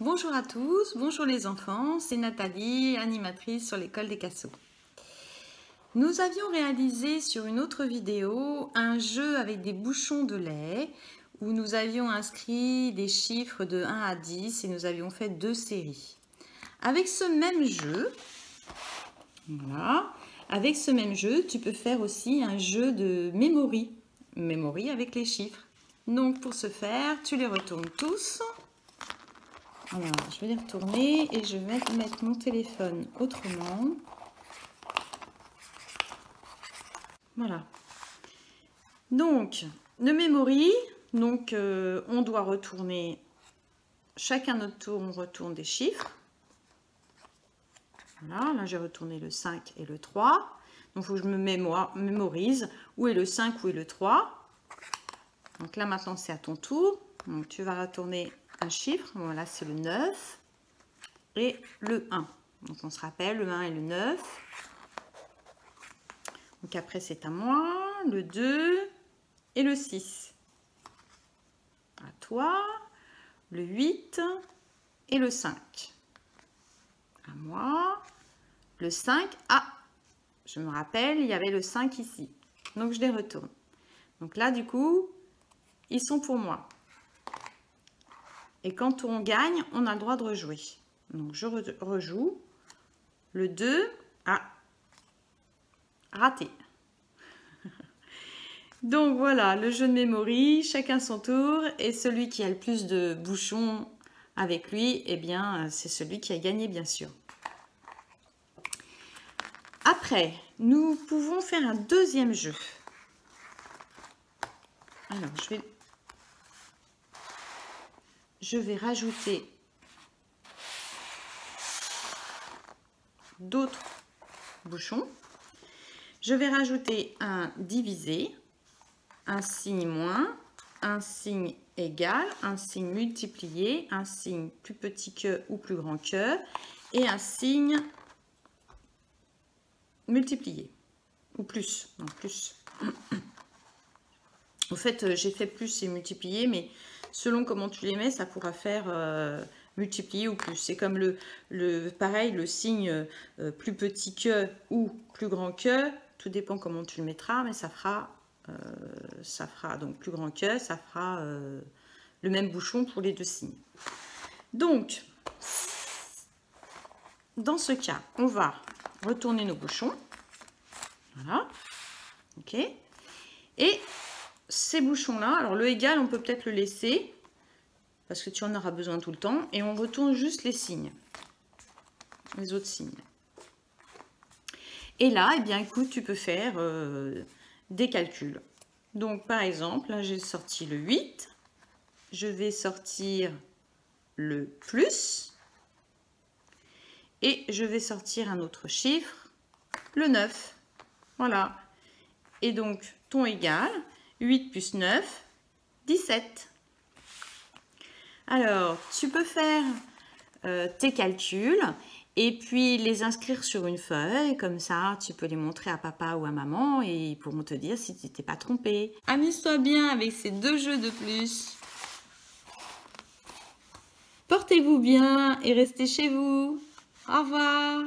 Bonjour à tous, bonjour les enfants, c'est Nathalie, animatrice sur l'école des Cassos. Nous avions réalisé sur une autre vidéo un jeu avec des bouchons de lait où nous avions inscrit des chiffres de 1 à 10 et nous avions fait 2 séries. Avec ce même jeu, voilà, avec ce même jeu, tu peux faire aussi un jeu de memory avec les chiffres. Donc pour ce faire, tu les retournes tous. Alors, je vais les retourner et je vais mettre mon téléphone autrement. Voilà. Donc, le memory, donc on doit retourner, chacun notre tour, on retourne des chiffres. Voilà, là j'ai retourné le 5 et le 3. Donc, il faut que je me mémorise où est le 5, où est le 3. Donc là, maintenant, c'est à ton tour. Donc, tu vas retourner un chiffre. Voilà, c'est le 9 et le 1. Donc, on se rappelle, le 1 et le 9. Donc, après, c'est à moi. Le 2 et le 6. À toi. Le 8 et le 5. À moi. Le 5. Ah, je me rappelle, il y avait le 5 ici. Donc, je les retourne. Donc là, du coup, ils sont pour moi. Et quand on gagne, on a le droit de rejouer. Donc, je rejoue. Le 2, ah, raté. Donc, voilà, le jeu de memory, chacun son tour. Et celui qui a le plus de bouchons avec lui, eh bien, c'est celui qui a gagné, bien sûr. Après, nous pouvons faire un deuxième jeu. Alors, je vais rajouter d'autres bouchons. Je vais rajouter un divisé, un signe moins, un signe égal, un signe multiplié, un signe plus petit que ou plus grand que, et un signe multiplié, ou plus, non plus. En fait, j'ai fait plus et multiplié, mais selon comment tu les mets, ça pourra faire multiplier ou plus. C'est comme pareil, le signe plus petit que ou plus grand que, tout dépend comment tu le mettras, mais ça fera donc plus grand que, ça fera le même bouchon pour les deux signes. Donc, dans ce cas, on va retourner nos bouchons. Voilà. Ok. Et ces bouchons-là, alors le égal, on peut peut-être le laisser parce que tu en auras besoin tout le temps. Et on retourne juste les signes, les autres signes. Et là, eh bien, écoute, tu peux faire des calculs. Donc, par exemple, là, j'ai sorti le 8. Je vais sortir le plus. Et je vais sortir un autre chiffre, le 9. Voilà. Et donc, ton égal, 8 plus 9, 17. Alors, tu peux faire tes calculs et puis les inscrire sur une feuille. Comme ça, tu peux les montrer à papa ou à maman et ils pourront te dire si tu t'es pas trompé. Amuse-toi bien avec ces deux jeux de plus. Portez-vous bien et restez chez vous. Au revoir.